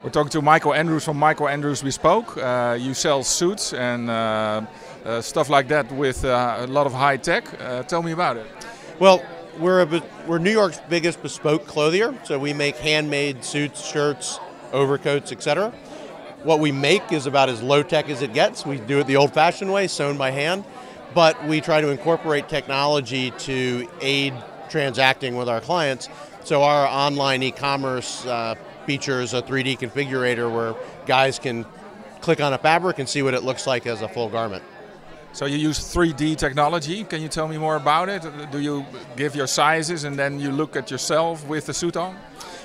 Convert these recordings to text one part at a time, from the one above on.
We're talking to Michael Andrews from Michael Andrews Bespoke. You sell suits and stuff like that with a lot of high tech. Tell me about it. Well, we're New York's biggest bespoke clothier, so we make handmade suits, shirts, overcoats, etc. What we make is about as low tech as it gets. We do it the old-fashioned way, sewn by hand, but we try to incorporate technology to aid transacting with our clients. So our online e-commerce features a 3D configurator where guys can click on a fabric and see what it looks like as a full garment. So you use 3D technology. Can you tell me more about it? Do you give your sizes and then you look at yourself with the suit on?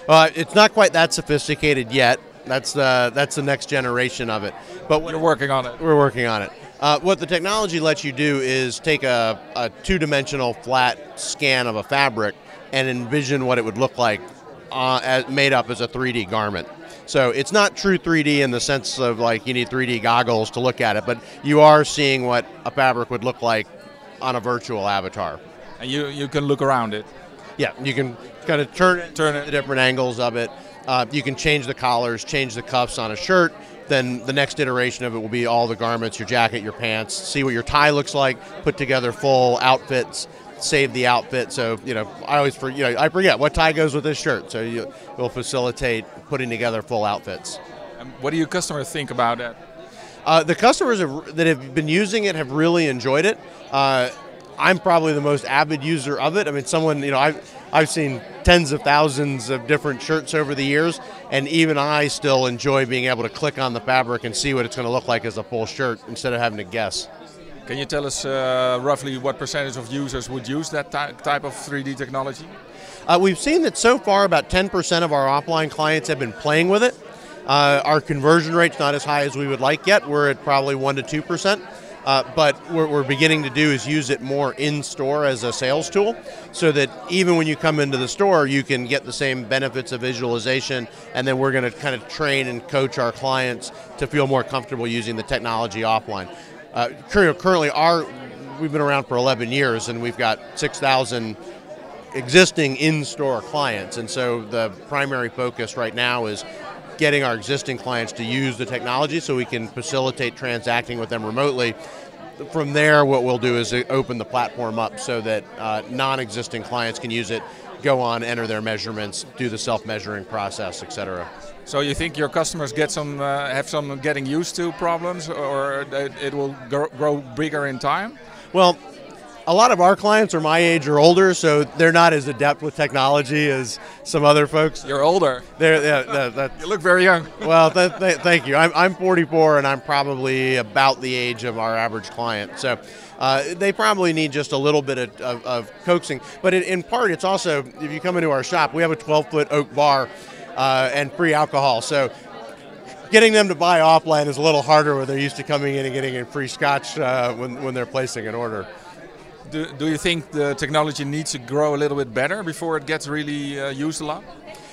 It's not quite that sophisticated yet. That's the next generation of it. But you're working on it. We're working on it. What the technology lets you do is take a two-dimensional flat scan of a fabric and envision what it would look like made up as a 3D garment. So it's not true 3D in the sense of like you need 3D goggles to look at it, but you are seeing what a fabric would look like on a virtual avatar. And you can look around it. Yeah, you can kind of turn it, the different angles of it. You can change the collars, change the cuffs on a shirt. Then the next iteration of it will be all the garments, your jacket, your pants, see what your tie looks like, put together full outfits, save the outfit. So, I forget what tie goes with this shirt. So you'll facilitate putting together full outfits. And what do your customers think about that? The customers that have been using it have really enjoyed it. I'm probably the most avid user of it. I mean, I've seen tens of thousands of different shirts over the years, and even I still enjoy being able to click on the fabric and see what it's going to look like as a full shirt instead of having to guess. Can you tell us roughly what percentage of users would use that type of 3D technology? We've seen that so far about 10% of our offline clients have been playing with it. Our conversion rate's not as high as we would like yet. We're at probably 1 to 2%. But what we're beginning to do is use it more in-store as a sales tool so that even when you come into the store, you can get the same benefits of visualization, and then we're going to kind of train and coach our clients to feel more comfortable using the technology offline. Currently, we've been around for 11 years, and we've got 6,000 existing in-store clients, and so the primary focus right now is getting our existing clients to use the technology so we can facilitate transacting with them remotely. From there, what we'll do is open the platform up so that non-existing clients can use it, go on, enter their measurements, do the self-measuring process, etc. So you think your customers have some getting used to problems, or it will grow bigger in time? Well, a lot of our clients are my age or older, so they're not as adept with technology as some other folks. You're older. You look very young. Well, thank you. I'm 44, and I'm probably about the age of our average client. So they probably need just a little bit of coaxing. But in part, it's also, if you come into our shop, we have a 12-foot oak bar and free alcohol. So getting them to buy offline is a little harder when they're used to coming in and getting a free scotch when they're placing an order. Do you think the technology needs to grow a little bit better before it gets really used a lot?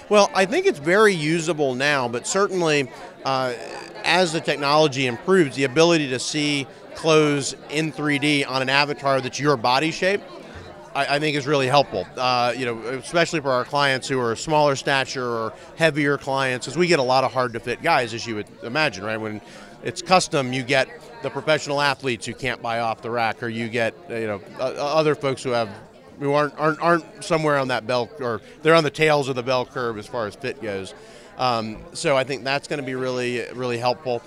Well, I think it's very usable now, but certainly as the technology improves, the ability to see clothes in 3D on an avatar that's your body shape, I think is really helpful. Especially for our clients who are smaller stature or heavier clients, because we get a lot of hard-to-fit guys, as you would imagine, right? When it's custom, you get the professional athletes who can't buy off the rack, or you get other folks who aren't somewhere on that bell, or they're on the tails of the bell curve as far as fit goes. So I think that's going to be really, really helpful.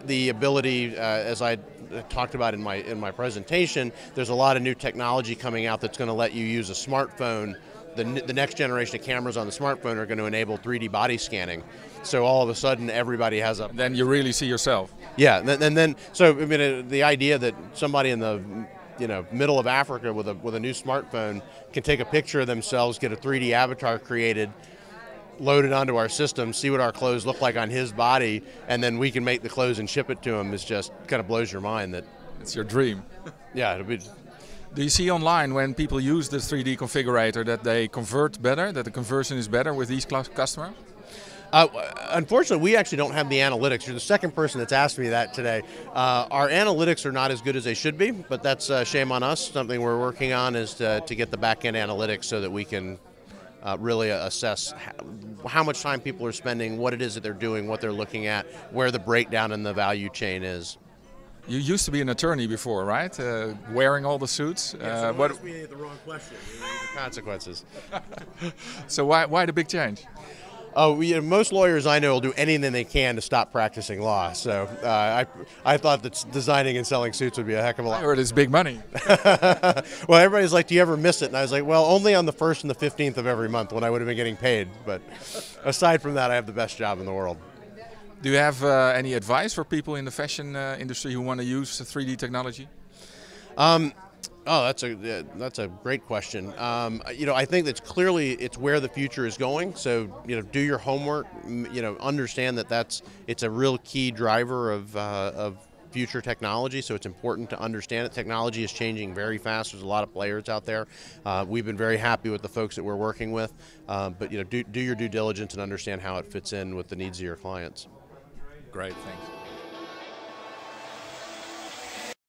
The ability, as I talked about in my presentation, there's a lot of new technology coming out that's going to let you use a smartphone. The next generation of cameras on the smartphone are going to enable 3D body scanning. So all of a sudden, everybody has a. Then you really see yourself. Yeah, and then the idea that somebody in the middle of Africa with a new smartphone can take a picture of themselves, get a 3D avatar created, load it onto our system, see what our clothes look like on his body, and then we can make the clothes and ship it to him. Is just kind of blows your mind. That it's your dream. Yeah, it'll be. Do you see online when people use this 3D configurator that they convert better, that the conversion is better with these customers? Unfortunately, we actually don't have the analytics. You're the second person that's asked me that today. Our analytics are not as good as they should be, but that's shame on us. Something we're working on is to get the back-end analytics so that we can really assess how much time people are spending, what it is that they're doing, what they're looking at, where the breakdown in the value chain is. You used to be an attorney before, right? Wearing all the suits. What asked me the wrong question. The consequences. So why the big change? Oh, most lawyers I know will do anything they can to stop practicing law. So I thought that designing and selling suits would be a heck of a lot. I heard it's big money. Well, everybody's like, do you ever miss it? And I was like, well, only on the 1st and the 15th of every month when I would have been getting paid. But aside from that, I have the best job in the world. Do you have any advice for people in the fashion industry who want to use 3D technology? Oh, that's a great question. I think that's clearly it's where the future is going. So do your homework. Understand that it's a real key driver of future technology. So it's important to understand it. Technology is changing very fast. There's a lot of players out there. We've been very happy with the folks that we're working with. But do your due diligence and understand how it fits in with the needs of your clients. Great, thanks.